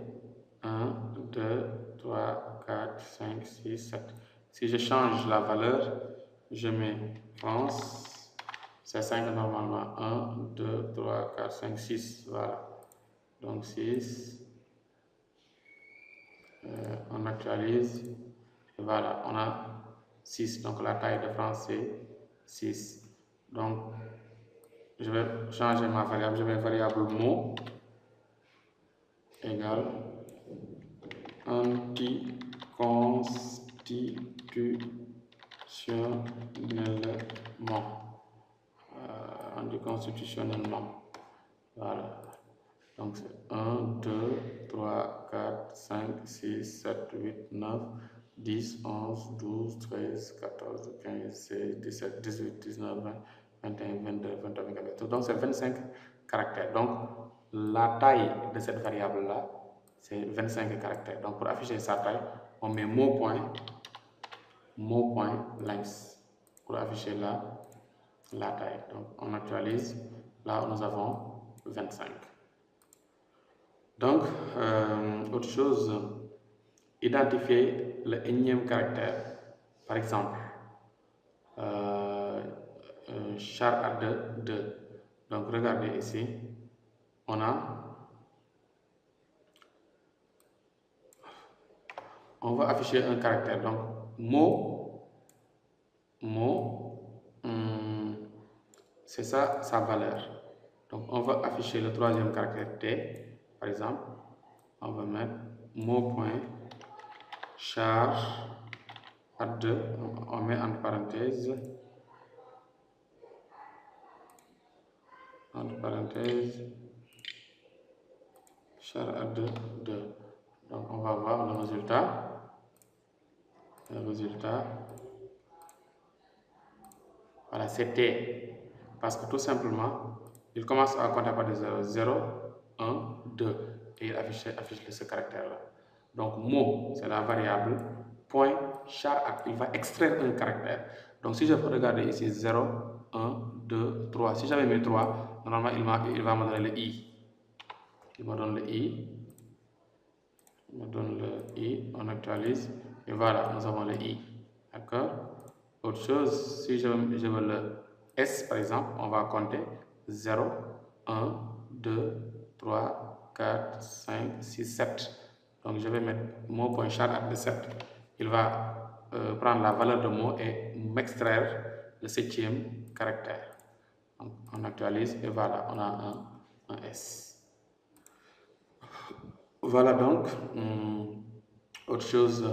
1, 2, 3, 4, 5, 6, 7. Si je change la valeur, je mets France, c'est 5 normalement, 1, 2, 3, 4, 5, 6, voilà. Donc 6, on actualise, et voilà, on a 6, donc la taille de France c'est 6. Donc, je vais changer ma variable, je mets variable mot égale anticonstitutionnellement. Voilà. Donc c'est 1, 2, 3, 4, 5, 6, 7, 8, 9, 10, 11, 12, 13, 14, 15, 16, 17, 18, 19, 20, 21, 22, 23, 24. Donc c'est 25 caractères. Donc la taille de cette variable-là, c'est 25 caractères. Donc pour afficher sa taille, on met mot.length pour afficher la taille. Donc on actualise, là nous avons 25. Donc, autre chose, identifier le énième caractère. Par exemple, char à 2. Donc, regardez ici, on va afficher un caractère. Donc, mot, c'est ça sa valeur. Donc, on va afficher le troisième caractère T, par exemple. On va mettre mot.char à 2, on met entre parenthèses, char à 2. Donc on va voir le résultat. Voilà, c'est T. Parce que tout simplement, il commence à compter par des 0, 0, 1, 2. Et il affiche ce caractère-là. Donc mot, c'est la variable. Point, char à, il va extraire un caractère. Donc si je regarde ici 0, 1, 2, 3. Si j'avais mis 3, normalement il va me donner le I. Il me donne le I. On actualise. Et voilà, nous avons le I. D'accord? Autre chose, si je veux le S par exemple, on va compter 0, 1, 2, 3, 4, 5, 6, 7. Donc je vais mettre mot.char de 7. Il va prendre la valeur de mot et m'extraire le 7e caractère. Donc, on actualise et voilà, on a un S. Voilà donc, autre chose,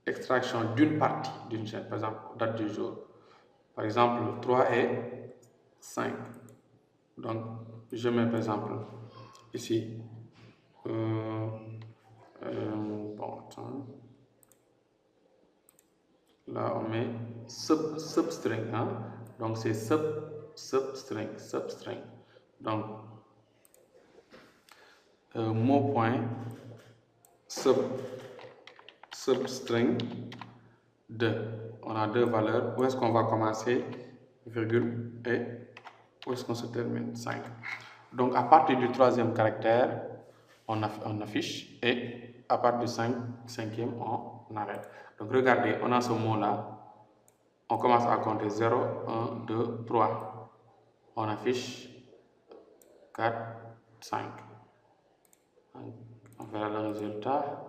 extraction d'une partie d'une chaîne, par exemple, date du jour. Par exemple, 3 et 5. Donc, je mets par exemple ici, là on met substring, hein? Donc c'est substring. Donc, substring 2. On a deux valeurs. Où est-ce qu'on va commencer? Virgule et où est-ce qu'on se termine? 5. Donc à partir du troisième caractère, on affiche et à partir du cinquième, on arrête. Donc regardez, on a ce mot-là. On commence à compter 0, 1, 2, 3. On affiche 4, 5. On verra le résultat.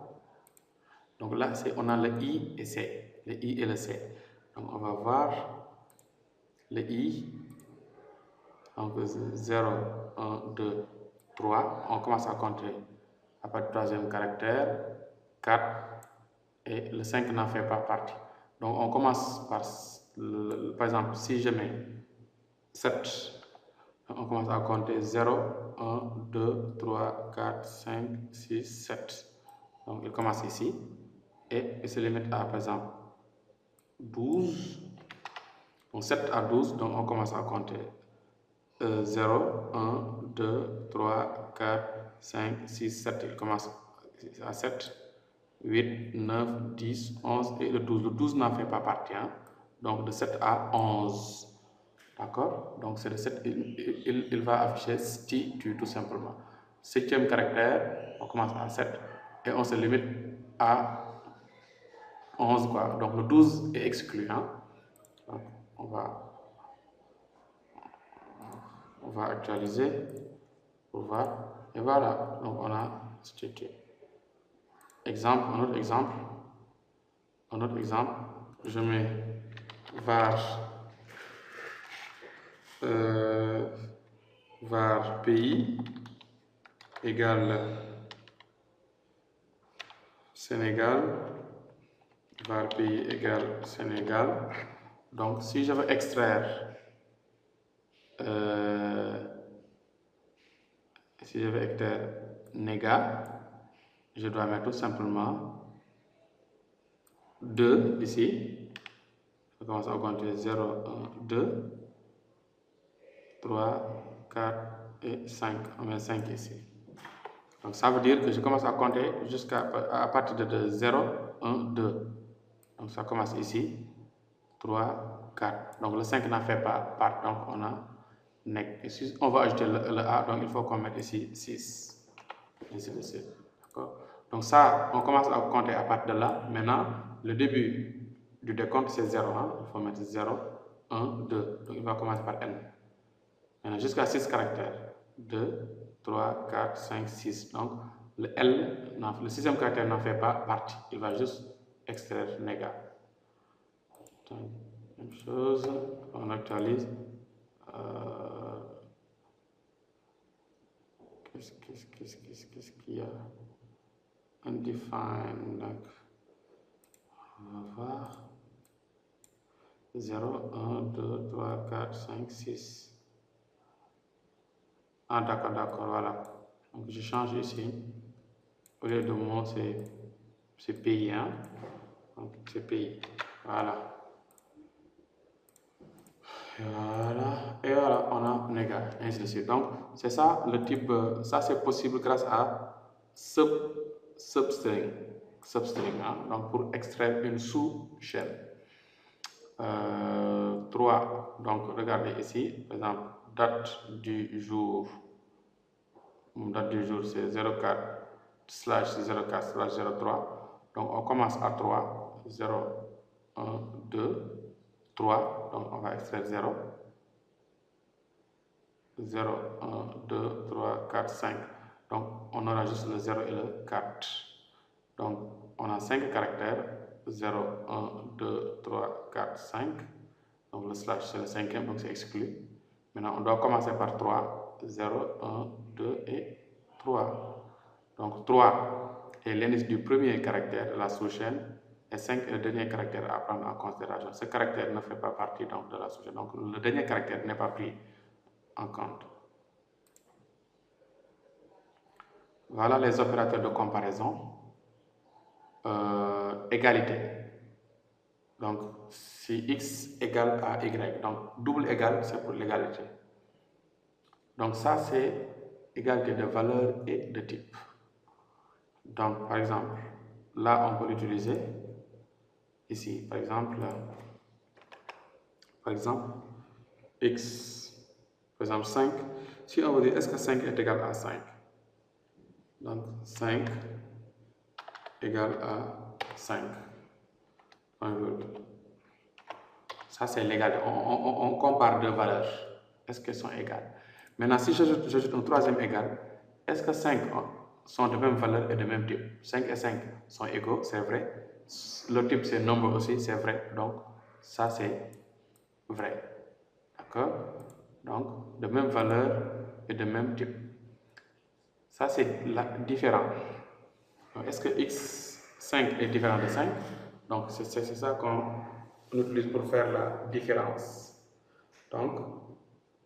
Donc là, on a le I et C. Le I et le C. Donc on va voir le I. Donc 0, 1, 2, 3. On commence à compter à partir du troisième caractère. 4, et le 5 n'en fait pas partie. Donc on commence par exemple, si je mets 7, on commence à compter 0, 1, 2, 3, 4, 5, 6, 7. Donc il commence ici et il se limite à, par exemple, 12. Donc 7 à 12, donc on commence à compter 0, 1, 2, 3, 4, 5, 6, 7. Il commence à 7, 8, 9, 10, 11 et le 12. Le 12 n'en fait pas partie. Hein? Donc de 7 à 11. D'accord? Donc c'est de 7, il va afficher stitue tout simplement. 7e caractère, on commence à 7 et on se limite à 11 quoi. Donc le 12 est exclu. Hein? Donc on va actualiser pour voir. Et voilà, donc on a stitue. Exemple, un autre exemple, je mets var pays égale Sénégal, var pays égale Sénégal. Donc si je veux extraire néga, je dois mettre tout simplement 2 ici. Je commence à compter 0, 1, 2, 3, 4 et 5. On met 5 ici. Donc ça veut dire que je commence à compter à partir de 0, 1, 2. Donc ça commence ici. 3, 4. Donc le 5 n'en fait pas part. Donc on a neg. Ici, on va ajouter le A. Donc il faut qu'on mette ici 6. Ainsi de suite. D'accord? Donc ça, on commence à compter à partir de là. Maintenant, le début du décompte, c'est 0. Hein? Il faut mettre 0, 1, 2. Donc il va commencer par N. Maintenant, jusqu'à 6 caractères. 2, 3, 4, 5, 6. Donc le L, le 6e caractère n'en fait pas partie. Il va juste extraire néga. Même chose, on actualise. Qu'est-ce qu'il y a? Undefined. Donc, on va voir. 0, 1, 2, 3, 4, 5, 6. Ah, d'accord, voilà. Donc, je change ici. Au lieu de mot, c'est pays. Hein? Donc, c'est pays. Voilà. Et voilà, on a néga, ainsi de suite. Donc, c'est ça le type, ça c'est possible grâce à substring. Hein? Donc, pour extraire une sous-chaîne. 3, donc regardez ici, par exemple, date du jour c'est 04/04/03. Donc, on commence à 3, 0, 1, 2, 3, donc on va extraire 0, 0, 1, 2, 3, 4, 5. Donc on aura juste le 0 et le 4. Donc on a 5 caractères, 0, 1, 2, 3, 4, 5. Donc le slash c'est le 5e, donc c'est exclu. Maintenant on doit commencer par 3, 0, 1, 2 et 3. Donc 3 est l'indice du premier caractère de la sous-chaîne. Et 5 est le dernier caractère à prendre en considération. Ce caractère ne fait pas partie donc, de la sous-chaîne. Donc le dernier caractère n'est pas pris en compte. Voilà les opérateurs de comparaison. Égalité. Donc si x égale à y, donc double égal, c'est pour l'égalité. Donc ça, c'est égalité de valeur et de type. Donc par exemple, là on peut l'utiliser. Ici, par exemple, x, par exemple 5, si on veut dire est-ce que 5 est égal à 5? Donc 5 égale à 5. Ça c'est l'égal. On compare deux valeurs. Est-ce qu'elles sont égales? Maintenant, si j'ajoute un troisième égal, est-ce que 5 sont de même valeur et de même type? 5 et 5 sont égaux, c'est vrai. Le type c'est nombre aussi, c'est vrai. Donc ça c'est vrai. D'accord? Donc de même valeur et de même type. Ça c'est différent. Est-ce que x 5 est différent de 5. Donc, c'est ça qu'on utilise pour faire la différence. Donc,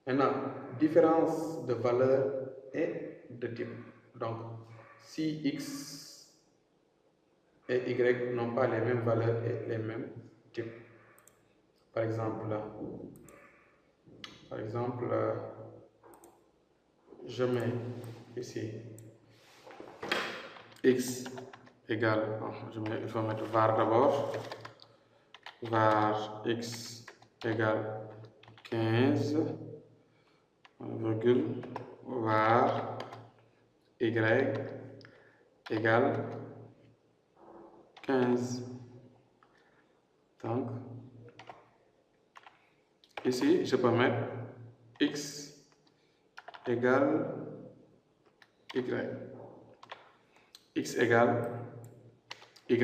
maintenant, différence de valeur et de type. Donc, si x et y n'ont pas les mêmes valeurs et les mêmes types. Par exemple, je mets ici x égale, il faut mettre var d'abord, var x égale 15, virgule, var y égale 15. Donc, ici, je peux mettre x égale y. X égale y.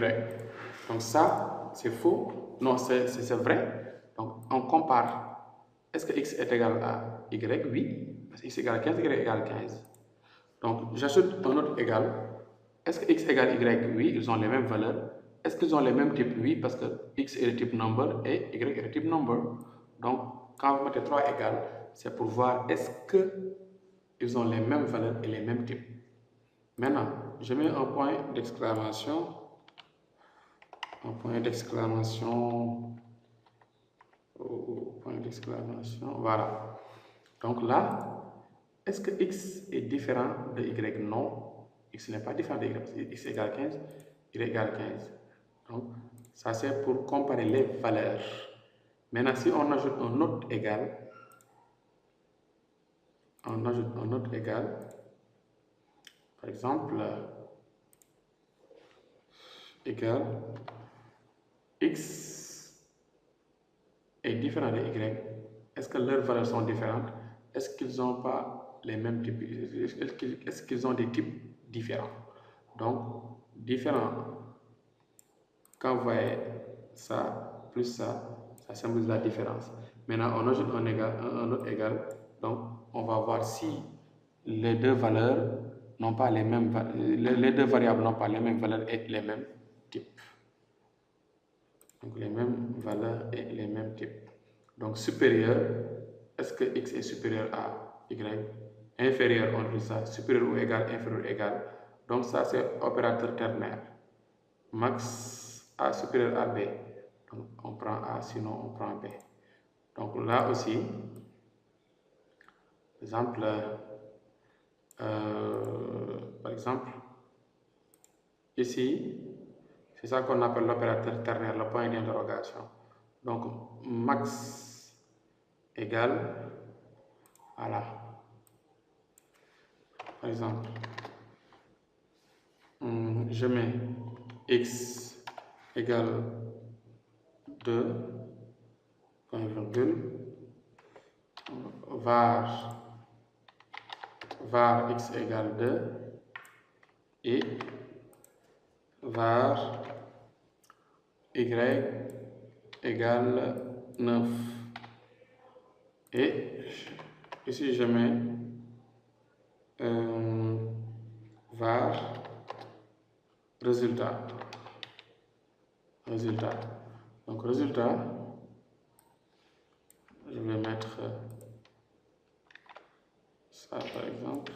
Donc ça, c'est faux. Non, c'est vrai. Donc, on compare. Est-ce que x est égal à y? Oui. Parce que x égale 15, y égale 15. Donc, j'ajoute un autre égal. Est-ce que x égale y? Oui, ils ont les mêmes valeurs. Est-ce qu'ils ont les mêmes types? Oui, parce que x est le type number et y est le type number. Donc, quand vous mettez 3 égales, c'est pour voir est-ce qu'ils ont les mêmes valeurs et les mêmes types. Maintenant, je mets un point d'exclamation. Un point d'exclamation. Point d'exclamation. Voilà. Donc là, est-ce que x est différent de y? Non. X n'est pas différent de y. X égale 15, y égale 15. Donc, ça c'est pour comparer les valeurs. Maintenant, si on ajoute un autre égal, par exemple, égal x est différent de y. Est-ce que leurs valeurs sont différentes? Est-ce qu'ils n'ont pas les mêmes types? Est-ce qu'ils ont des types différents? Donc, différent, quand vous voyez ça, plus ça symbolise la différence. Maintenant, on ajoute un autre égal. Donc, on va voir si les deux valeurs n'ont pas les mêmes les deux variables n'ont pas les mêmes valeurs et les mêmes types. Donc, les mêmes valeurs et les mêmes types. Donc, supérieur, est-ce que x est supérieur à y? Inférieur, on dit ça, supérieur ou égal, inférieur ou égal. Donc, ça, c'est opérateur ternaire. Max A supérieur à B. Donc, on prend A, sinon on prend B. Donc, là aussi, par exemple, ici, c'est ça qu'on appelle l'opérateur ternaire, le point d'interrogation. Donc, max égale, voilà. Par exemple, je mets x égale 2, point virgule, var x égale 2 et var y égale 9. Et ici je mets var résultat. Donc résultat, je vais mettre ça par exemple.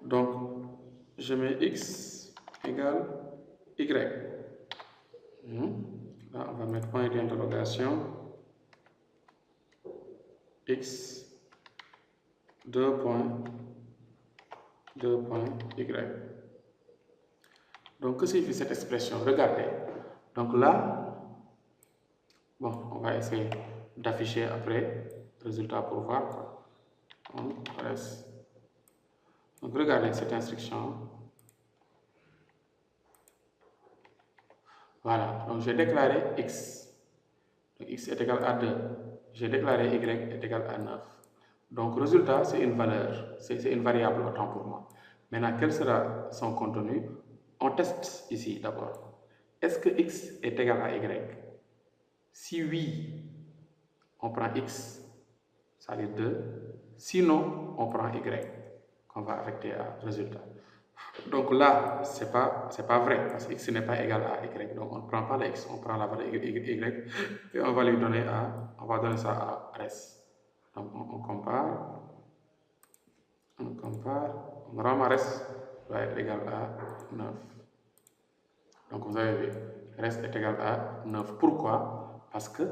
Donc je mets x égale y. Là, on va mettre point d'interrogation. X 2 points y. Donc, que signifie cette expression? Regardez. Donc là, bon, on va essayer d'afficher après le résultat pour voir quoi. Donc, regardez cette instruction. Voilà. Donc, j'ai déclaré x. Donc, x est égal à 2. J'ai déclaré y est égal à 9. Donc, résultat, c'est une valeur. C'est une variable, autant pour moi. Maintenant, quel sera son contenu? On teste ici d'abord. Est-ce que x est égal à y? Si oui, on prend x, ça veut dire 2. Sinon, on prend y, qu'on va affecter à résultat. Donc là, c'est pas vrai, parce que x n'est pas égal à y. Donc on ne prend pas la x, on prend la valeur y et on va lui donner on va donner ça à res. Donc on compare, normalement res va être égal à 9. Donc vous avez vu, res est égal à 9. Pourquoi? Parce que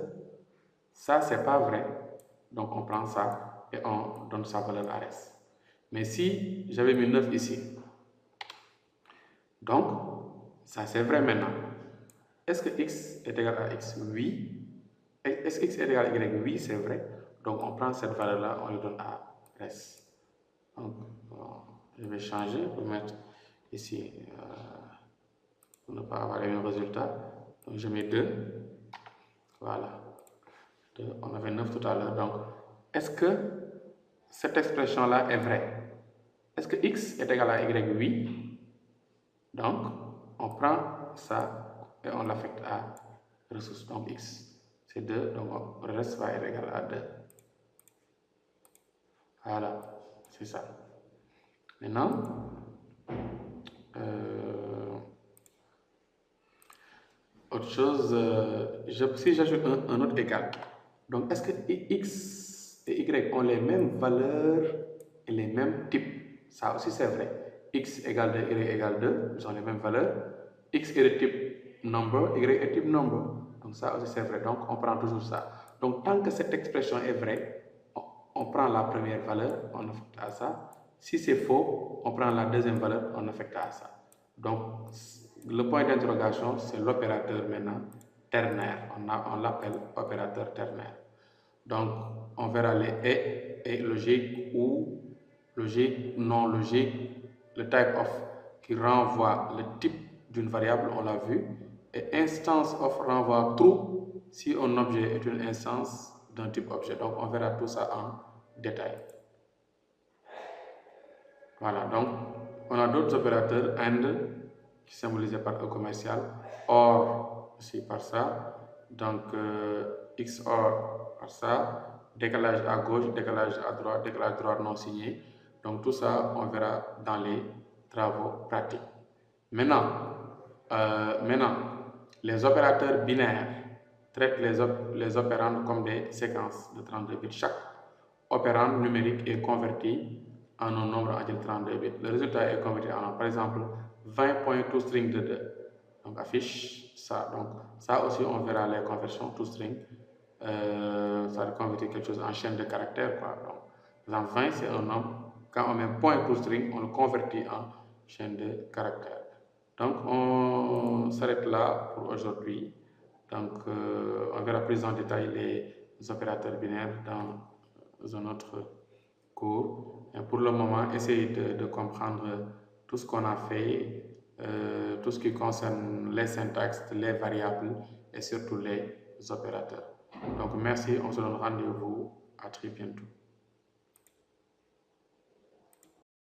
ça, c'est pas vrai. Donc on prend ça et on donne sa valeur à res. Mais si j'avais mis 9 ici, donc ça c'est vrai maintenant. Est-ce que x est égal à x? Oui. Est-ce que x est égal à y? Oui, c'est vrai. Donc on prend cette valeur-là, on le donne à res. Donc je vais changer pour mettre ici, pour ne pas avoir le même résultat. Donc je mets 2. Voilà. 2. On avait 9 tout à l'heure. Donc est-ce que cette expression-là est vraie? Est-ce que x est égal à y? Oui. Donc on prend ça et on l'affecte à ressource. Donc x, c'est 2. Donc le reste va être égal à 2. Voilà, c'est ça. Maintenant, autre chose, si j'ajoute un autre égal, donc est-ce que x et y ont les mêmes valeurs et les mêmes types? Ça aussi c'est vrai. X égale 2, y égale 2, ils ont les mêmes valeurs. X est de type number, y est de type number. Donc ça aussi c'est vrai. Donc on prend toujours ça. Donc tant que cette expression est vraie, on prend la première valeur, on affecte à ça. Si c'est faux, on prend la deuxième valeur, on affecte à ça. Donc le point d'interrogation, c'est l'opérateur maintenant ternaire. On l'appelle opérateur ternaire. Donc on verra les et logique ou logique, non logique, le type of qui renvoie le type d'une variable, on l'a vu, et instance of renvoie true si un objet est une instance d'un type objet. Donc on verra tout ça en détail. Voilà, donc on a d'autres opérateurs AND qui sont symbolisés par E commercial, OR aussi par ça, donc XOR par ça, décalage à gauche, décalage à droite non signé. Donc tout ça, on verra dans les travaux pratiques. Maintenant, les opérateurs binaires traitent les opérandes comme des séquences de 32 bits. Chaque opérande numérique est converti en un nombre entier de 32 bits. Le résultat est converti en nombre. Par exemple, 20.toString de 2. Donc affiche ça. Donc ça aussi, on verra les conversions toString. Ça convertit quelque chose en chaîne de caractères, quoi. Donc, par exemple, 20, c'est un nombre. Quand on met point toString, on le convertit en chaîne de caractères. Donc, on s'arrête là pour aujourd'hui. Donc, on verra plus en détail les opérateurs binaires dans un autre cours. Et pour le moment, essayez de comprendre tout ce qu'on a fait, tout ce qui concerne les syntaxes, les variables et surtout les opérateurs. Donc, merci, on se donne rendez-vous à très bientôt.